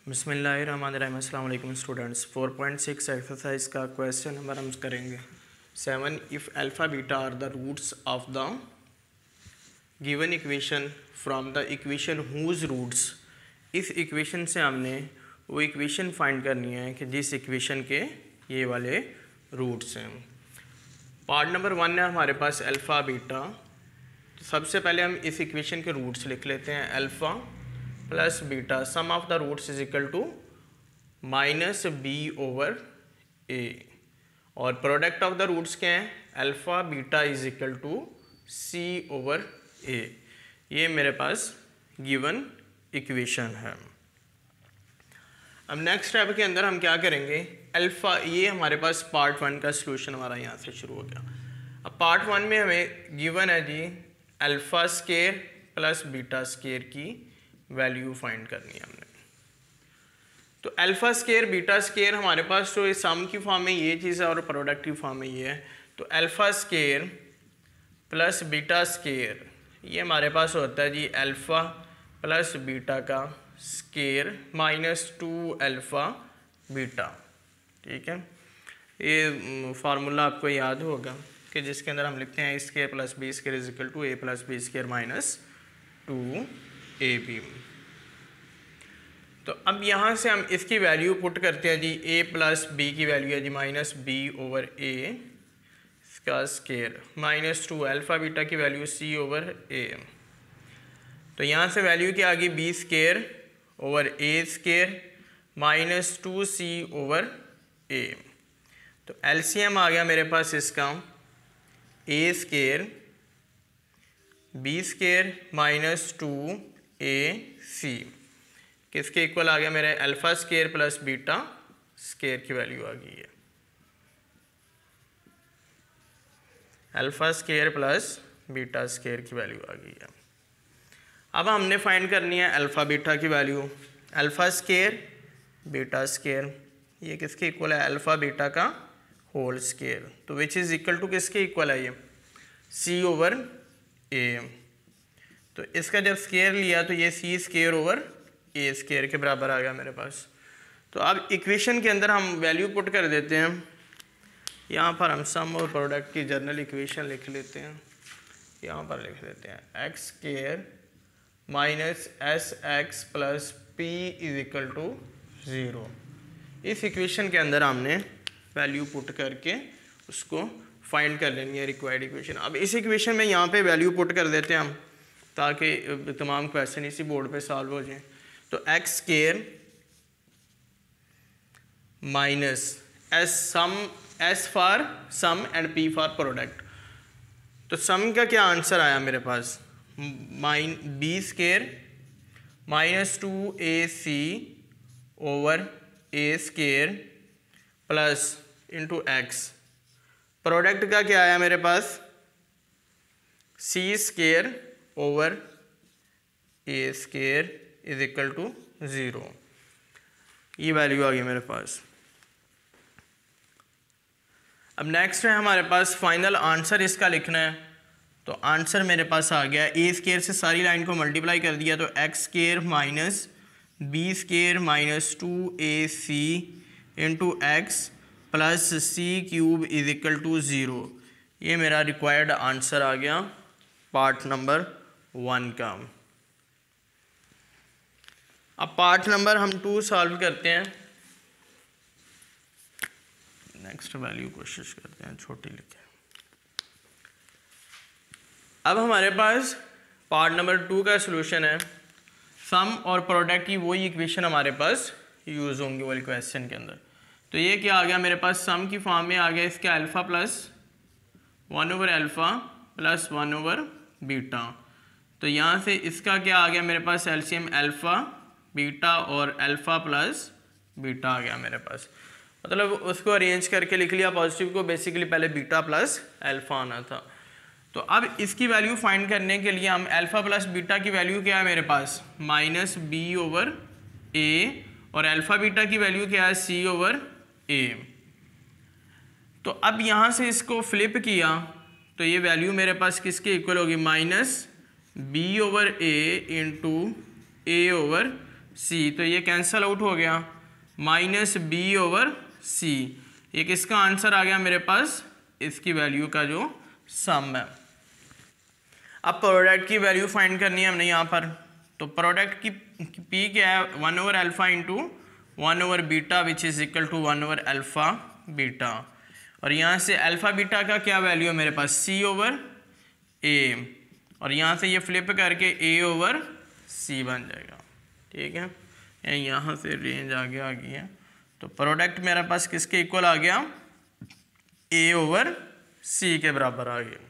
बिस्मिल्लाहिर्रहमानिर्रहीम। अस्सलाम वालेकुम स्टूडेंट्स। 4.6 एक्सरसाइज का क्वेश्चन नंबर हम करेंगे 7। If alpha beta are the roots of the given equation from the equation whose roots. इस इक्वेशन से हमने वो इक्वेशन फाइंड करनी है कि जिस इक्वेशन के ये वाले रूट्स हैं। पार्ट नंबर 1 है हमारे पास अल्फ़ा बीटा। तो सबसे पहले हम इस इक्वेशन के रूट्स लिख लेते हैं। Alpha plus beta sum of the roots is equal to minus b over a, और प्रोडक्ट ऑफ द रूट्स क्या हैं? Alpha beta is equal to c over a. ये मेरे पास गिवन इक्वेशन है। अब नेक्स्ट स्टेप के अंदर हम क्या करेंगे? अल्फ़ा, ये हमारे पास पार्ट 1 का सलूशन हमारा यहाँ से शुरू हो गया। अब पार्ट 1 में हमें गिवन है जी alpha square plus beta square की वैल्यू फाइंड करनी है हमने। तो अल्फ़ा स्केयर बीटा स्केयर हमारे पास तो सम की फॉर्म में ये चीज़ है और प्रोडक्ट की फॉर्म में ये है। तो alpha square plus beta square ये हमारे पास होता है जी अल्फ़ा प्लस बीटा का स्केयर माइनस 2 अल्फ़ा बीटा। ठीक है, ये फार्मूला आपको याद होगा कि जिसके अंदर हम लिखते हैं a square plus b square is equal to a plus b square minus 2 a b. तो अब यहाँ से हम इसकी वैल्यू पुट करते हैं जी। ए प्लस बी की वैल्यू है जी माइनस बी ओवर ए इसका स्केयर माइनस 2 अल्फ़ा बीटा की वैल्यू सी ओवर ए। तो यहाँ से वैल्यू क्या आ गई? B square over a square minus 2 C over ए। तो एलसीएम आ गया मेरे पास इसका ए square B square minus 2 a सी किसके इक्वल आ गया? मेरे alpha square plus beta square की वैल्यू आ गई है। Alpha square plus beta square की वैल्यू आ गई है। अब हमने फाइंड करनी है अल्फ़ा बीटा की value. Alpha square beta square ये किसके इक्वल है? अल्फ़ा बीटा का होल स्केयर। तो विच इज़ इक्वल टू किसके इक्वल है? ये सी ओवर ए। तो इसका जब स्केयर लिया तो ये सी स्केयर ओवर ए स्केयर के बराबर आ गया मेरे पास। तो अब इक्वेशन के अंदर हम वैल्यू पुट कर देते हैं। यहाँ पर हम सम और प्रोडक्ट की जनरल इक्वेशन लिख लेते हैं। यहाँ पर लिख देते हैं x square minus s x plus p is equal to 0। इस इक्वेशन के अंदर हमने वैल्यू पुट करके उसको फाइंड कर लेनी है रिक्वायर्ड इक्वेशन। अब इस इक्वेशन में यहाँ पे वैल्यू पुट कर देते हैं हम ताकि तमाम क्वेश्चन इसी बोर्ड पे सॉल्व हो जाएं। तो x square minus s for sum and p for product. तो सम का क्या आंसर आया मेरे पास? B square minus 2 a c over a square plus into x. Product का क्या आया मेरे पास? C square over a square is equal to 0। ये वैल्यू आ गई मेरे पास। अब नेक्स्ट है हमारे पास फाइनल आंसर इसका लिखना है। तो आंसर मेरे पास आ गया ए स्केयर से सारी लाइन को मल्टीप्लाई कर दिया तो x square minus b square minus 2 a c into x plus c cube is equal to 0। ये मेरा रिक्वायर्ड आंसर आ गया पार्ट नंबर 1 का। अब पार्ट नंबर हम 2 सॉल्व करते हैं। नेक्स्ट वैल्यू कोशिश करते हैं छोटी लिखें। अब हमारे पास पार्ट नंबर 2 का सलूशन है। सम और प्रोडक्ट की वही इक्वेशन हमारे पास यूज़ होंगी वाली क्वेश्चन के अंदर। तो ये क्या आ गया मेरे पास? सम की फॉर्म में आ गया इसका alpha plus 1 over alpha plus 1 over beta. तो यहाँ से इसका क्या आ गया मेरे पास? एलसीएम अल्फ़ा बीटा और अल्फ़ा प्लस बीटा आ गया मेरे पास। मतलब उसको अरेंज करके लिख लिया पॉजिटिव को, बेसिकली पहले बीटा प्लस अल्फ़ा आना था। तो अब इसकी वैल्यू फाइंड करने के लिए हम अल्फ़ा प्लस बीटा की वैल्यू क्या है मेरे पास? माइनस बी ओवर ए, और अल्फ़ा बीटा की वैल्यू क्या है? सी ओवर ए। तो अब यहाँ से इसको फ्लिप किया तो ये वैल्यू मेरे पास किसके इक्वल होगी? माइनस बी ओवर ए इंटू ए ओवर सी, तो ये कैंसिल आउट हो गया, माइनस बी ओवर सी। ये किसका आंसर आ गया मेरे पास, इसकी वैल्यू का जो सम है। अब प्रोडक्ट की वैल्यू फाइंड करनी है हमने यहाँ पर। तो प्रोडक्ट की पी क्या है, 1 over alpha into 1 over beta which is equal to 1 over alpha beta. और यहाँ से अल्फ़ा बीटा का क्या वैल्यू है मेरे पास, सी ओवर ए, और यहाँ से ये फ्लिप करके ए ओवर सी बन जाएगा। ठीक है, यहाँ से रेंज आगे आ गई है। तो प्रोडक्ट मेरे पास किसके इक्वल आ गया, ए ओवर सी के बराबर आ गया।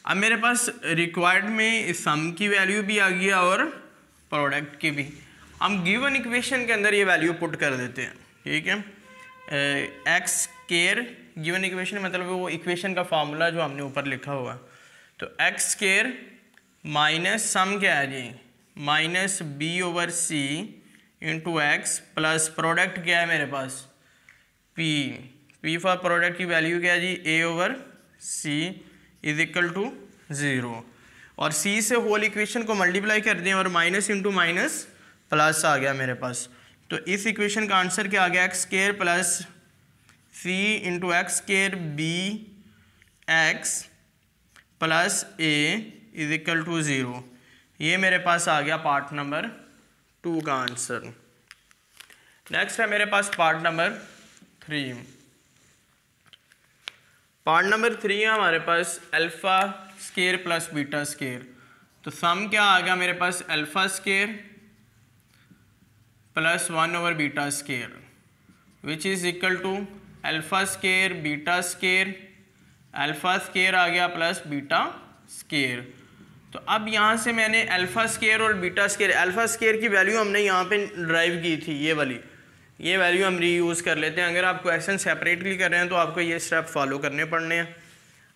अब मेरे पास रिक्वायर्ड में सम की वैल्यू भी आ गई और प्रोडक्ट की भी। हम गिवन इक्वेशन के अंदर ये वैल्यू पुट कर देते हैं। ठीक है, एक्स स्क्वायर, गिवन इक्वेशन मतलब वो इक्वेशन का फार्मूला जो हमने ऊपर लिखा हुआ है। तो एक्स स्क्वायर माइनस सम क्या है जी, minus b over c into x plus product क्या है मेरे पास, पी। पी फॉर प्रोडक्ट की वैल्यू क्या है जी, a over c is equal to 0। और सी से होल इक्वेशन को मल्टीप्लाई कर दें और माइनस इंटू माइनस प्लस आ गया मेरे पास। तो इस इक्वेशन का आंसर क्या आ गया, x square plus c into x square b x plus a is equal to 0। ये मेरे पास आ गया पार्ट नंबर 2 का आंसर। नेक्स्ट है मेरे पास पार्ट नंबर 3। पार्ट नंबर 3 है हमारे पास alpha square plus beta square. तो सम क्या आ गया मेरे पास, alpha square plus 1 over beta square which is equal to alpha square beta square, alpha square आ गया प्लस बीटा स्क्वायर। तो अब यहाँ से मैंने अल्फ़ा स्क्वायर और बीटा स्क्वायर, अल्फ़ा स्क्वायर की वैल्यू हमने यहाँ पे ड्राइव की थी, ये वाली, ये वैल्यू हम रीयूज़ कर लेते हैं। अगर आप क्वेश्चन सेपरेटली कर रहे हैं तो आपको ये स्टेप फॉलो करने पड़ने हैं,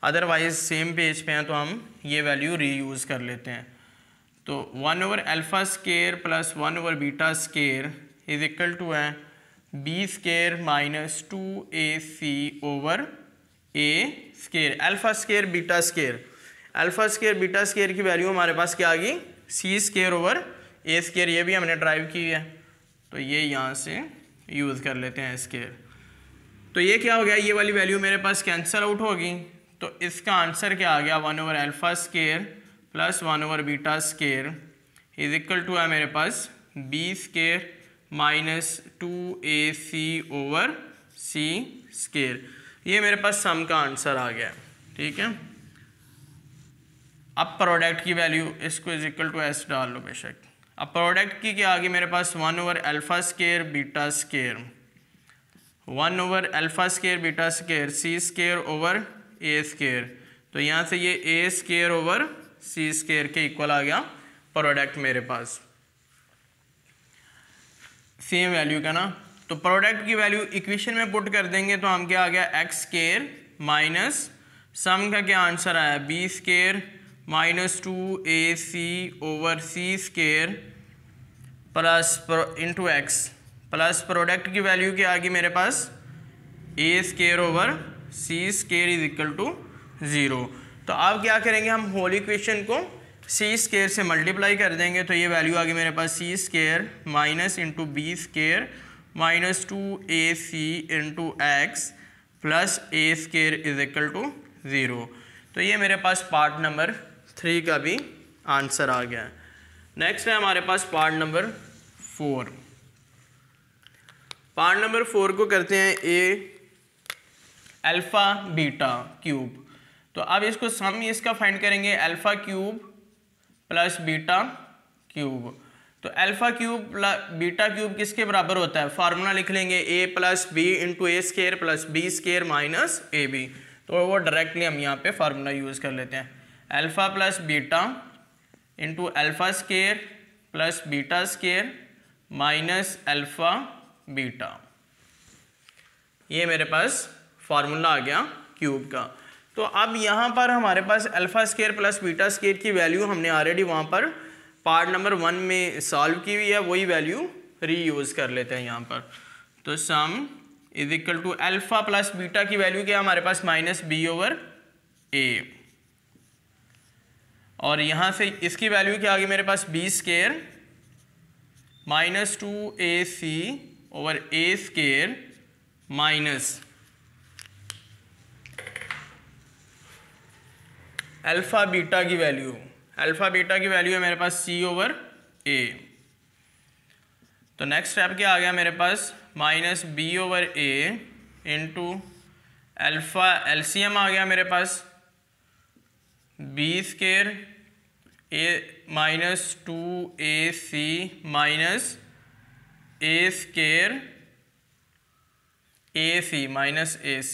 अदरवाइज सेम पेज पे हैं तो हम ये वैल्यू रीयूज़ कर लेते हैं। तो 1 over alpha square plus 1 over beta square is equal to है b square minus 2ac over a square. Alpha square beta square, alpha square beta square की वैल्यू हमारे पास क्या आ गई, c square over a square. ये भी हमने ड्राइव की है तो ये यहाँ से यूज़ कर लेते हैं स्क्वायर। तो ये क्या हो गया, ये वाली वैल्यू मेरे पास कैंसिल आउट होगी। तो इसका आंसर क्या आ गया, 1 over alpha square plus 1 over beta square is equal to है मेरे पास b square minus 2ac over c square. ये मेरे पास सम का आंसर आ गया। ठीक है, अब प्रोडक्ट की वैल्यू इसको इज इक्वल टू एस डाल लो बेशक। अब प्रोडक्ट की क्या आ गई मेरे पास, 1 over alpha square beta square, 1 over alpha square beta square c square over a square. तो यहाँ से ये a square over c square के इक्वल आ गया प्रोडक्ट मेरे पास, सेम वैल्यू का ना। तो प्रोडक्ट की वैल्यू इक्वेशन में पुट कर देंगे तो हम क्या आ गया, एक्स स्क्वायर माइनस सम का क्या आंसर आया, b square minus 2ac over c square plus into x plus product की वैल्यू क्या आ गई मेरे पास, a square over c square is equal to 0। तो अब क्या करेंगे, हम होल इक्वेशन को सी स्क्वायर से मल्टीप्लाई कर देंगे। तो ये वैल्यू आ गई मेरे पास c square minus into b square minus 2ac into x plus a square is equal to 0। तो ये मेरे पास पार्ट नंबर 3 का भी आंसर आ गया है। नेक्स्ट है हमारे पास पार्ट नंबर 4। पार्ट नंबर 4 को करते हैं ए अल्फ़ा बीटा क्यूब। तो अब इसको सम इसका फाइंड करेंगे, alpha cube plus beta cube. तो अल्फ़ा क्यूब बीटा क्यूब किसके बराबर होता है, फार्मूला लिख लेंगे a plus b into a square plus b square minus a b. तो वो डायरेक्टली हम यहाँ पे फार्मूला यूज़ कर लेते हैं, alpha plus beta into alpha square plus beta square minus alpha beta. ये मेरे पास फार्मूला आ गया क्यूब का। तो अब यहाँ पर हमारे पास alpha square plus beta square की वैल्यू हमने ऑलरेडी वहाँ पर पार्ट नंबर 1 में सॉल्व की हुई है, वही वैल्यू रीयूज़ कर लेते हैं यहाँ पर। तो sum is equal to alpha plus beta की वैल्यू क्या है हमारे पास, माइनस बी ओवर ए, और यहाँ से इसकी वैल्यू क्या आ गई मेरे पास, b square -2ac over a square minus alpha beta की वैल्यू। अल्फ़ा बीटा की वैल्यू है मेरे पास c ओवर a। तो नेक्स्ट स्टेप क्या आ गया मेरे पास, -b over a into alpha, LCM आ गया मेरे पास b square a -2ac minus a square ac minus ac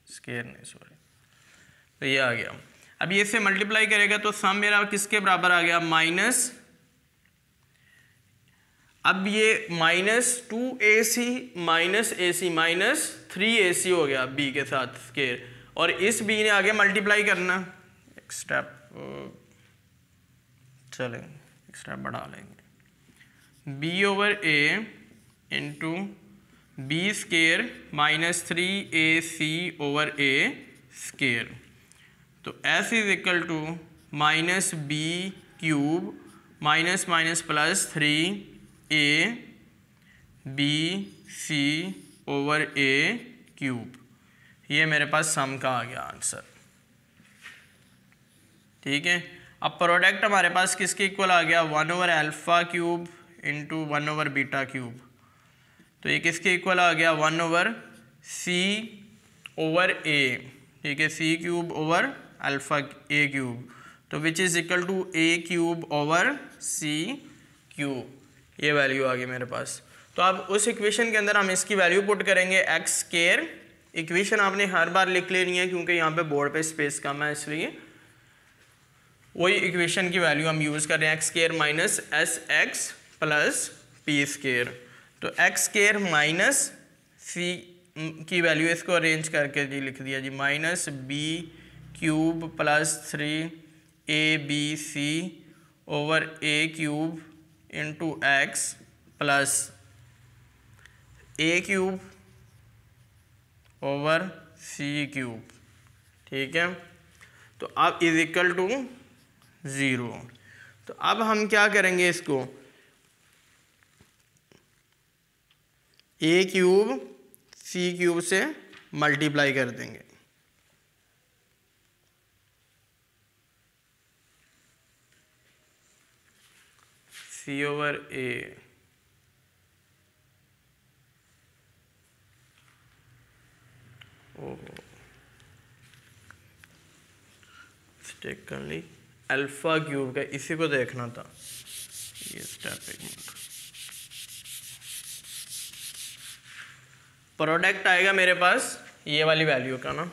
square नहीं सॉरी, तो ये आ गया। अब ये से मल्टीप्लाई करेगा तो सम मेरा किसके बराबर आ गया, माइनस, अब ये -2ac minus ac minus 3ac हो गया b के साथ स्केयर, और इस b ने आगे मल्टीप्लाई करना, एक स्टेप चलेंगे, एक स्टेप बढ़ा लेंगे, b over a into b square minus 3ac over a square. तो s is equal to minus b cube minus minus plus 3a b c over a cube. ये मेरे पास सम का आ गया आंसर। ठीक है, अब प्रोडक्ट हमारे पास किसके इक्वल आ गया, 1 over alpha cube into 1 over beta cube. तो ये किसके इक्वल आ गया, 1 ओवर c ओवर a। ठीक है, c cube over alpha a cube, तो which is equal to a cube over c cube. ये वैल्यू आ गई मेरे पास। तो अब उस इक्वेशन के अंदर हम इसकी वैल्यू पुट करेंगे, एक्स स्केयर। इक्वेशन आपने हर बार लिख लेनी है क्योंकि यहाँ पे बोर्ड पे स्पेस कम है, इसलिए वही इक्वेशन की वैल्यू हम यूज़ कर रहे हैं, x square minus s x plus p square. तो एक्स स्केयर माइनस सी की वैल्यू इसको अरेंज करके जी लिख दिया जी, minus b cube plus 3abc over a cube into x plus a cube over c cube. ठीक है, तो अब इज इक्वल टू 0। तो अब हम क्या करेंगे, इसको a क्यूब c क्यूब से मल्टीप्लाई कर देंगे। c ओवर a मिस्टेक कर ली, अल्फ़ा क्यूब का, इसी को देखना था। ये स्टेप एक मिनट, प्रोडक्ट आएगा मेरे पास ये वाली वैल्यू का ना,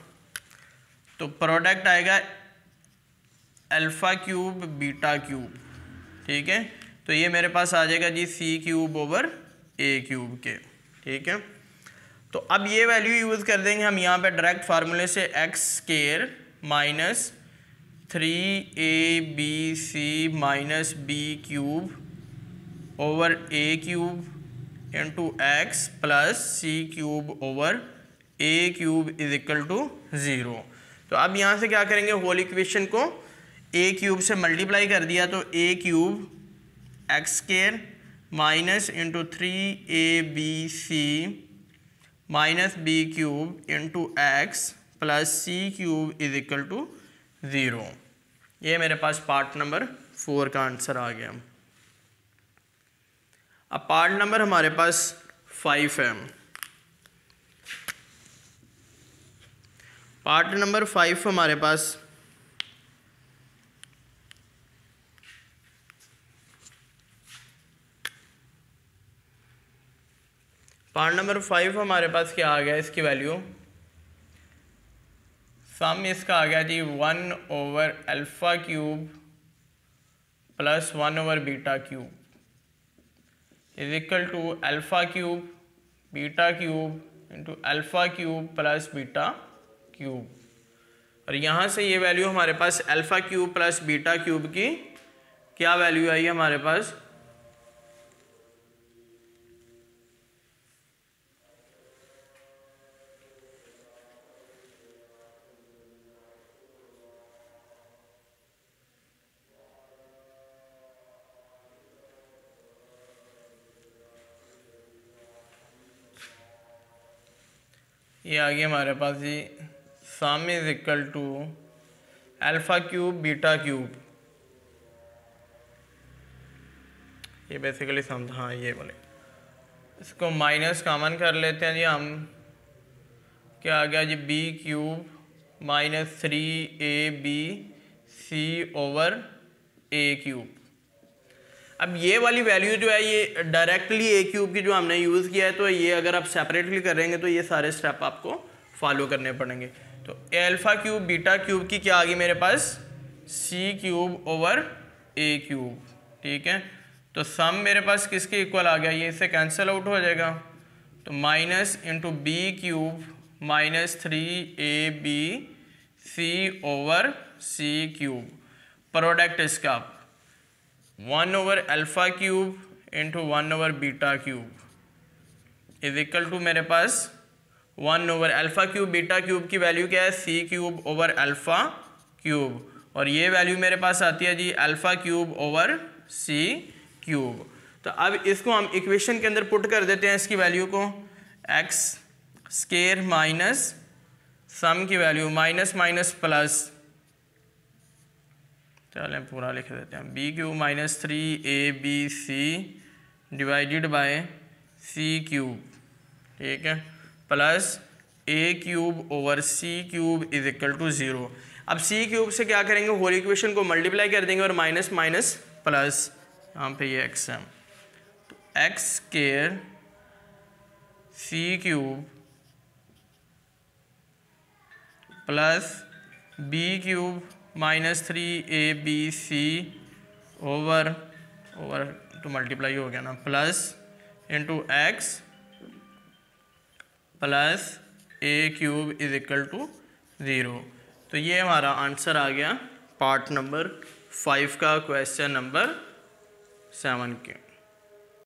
तो प्रोडक्ट आएगा अल्फ़ा क्यूब बीटा क्यूब। ठीक है, तो ये मेरे पास आ जाएगा जी c cube over a cube के। ठीक है, तो अब ये वैल्यू यूज़ कर देंगे हम यहाँ पे डायरेक्ट फार्मूले से, x square minus 3abc minus b cube over a cube into x plus c cube over a cube is equal to 0। तो अब यहाँ से क्या करेंगे, होल इक्वेशन को a क्यूब से मल्टीप्लाई कर दिया, तो a cube x square minus into 3abc minus b cube into x plus c cube is equal to 0। ये मेरे पास पार्ट नंबर 4 का आंसर आ गया। अब पार्ट नंबर हमारे पास 5 है। पार्ट नंबर 5 हमारे पास हमारे पास क्या आ गया, इसकी वैल्यू सम इसका आ गया जी 1 over alpha cube plus 1 over beta cube is equal to alpha cube beta cube into alpha cube plus beta cube. और यहाँ से ये वैल्यू हमारे पास alpha cube plus beta cube की क्या वैल्यू आई हमारे पास, ये आ गया हमारे पास जी sum is equal to alpha cube beta cube, ये बेसिकली सम था। हाँ ये बोले, इसको माइनस कॉमन कर लेते हैं जी हम, क्या आ गया जी b cube minus 3ab/c/a cube. अब ये वाली वैल्यू जो है ये डायरेक्टली ए क्यूब की जो हमने यूज़ किया है, तो ये अगर आप सेपरेटली करेंगे तो ये सारे स्टेप आपको फॉलो करने पड़ेंगे। तो अल्फ़ा क्यूब बीटा क्यूब की क्या आ गई मेरे पास c³/a³, ठीक है। तो सम मेरे पास किसके इक्वल आ गया, ये इससे कैंसिल आउट हो जाएगा, तो minus into b cube minus 3ab/c/c³, product इसका 1/अल्फ़ा क्यूब इंटू 1/बीटा क्यूब इज इक्वल टू मेरे पास 1/अल्फ़ा क्यूब बीटा क्यूब की वैल्यू क्या है c³/अल्फ़ा क्यूब, और ये वैल्यू मेरे पास आती है जी अल्फ़ा क्यूब/c³। तो अब इसको हम इक्वेशन के अंदर पुट कर देते हैं, इसकी वैल्यू को x² माइनस सम की वैल्यू माइनस माइनस प्लस, चलें पूरा लिख देते हैं, b³ minus 3abc divided by c³, ठीक है, plus a³/c³ is equal to 0। अब c³ से क्या करेंगे, होल इक्वेशन को मल्टीप्लाई कर देंगे और माइनस माइनस प्लस, यहाँ पे ये x है, तो x² c³ plus b³ minus 3abc over तो मल्टीप्लाई हो गया ना, plus into x plus a³ is equal to 0। तो ये हमारा आंसर आ गया पार्ट नंबर 5 का क्वेश्चन नंबर 7 के।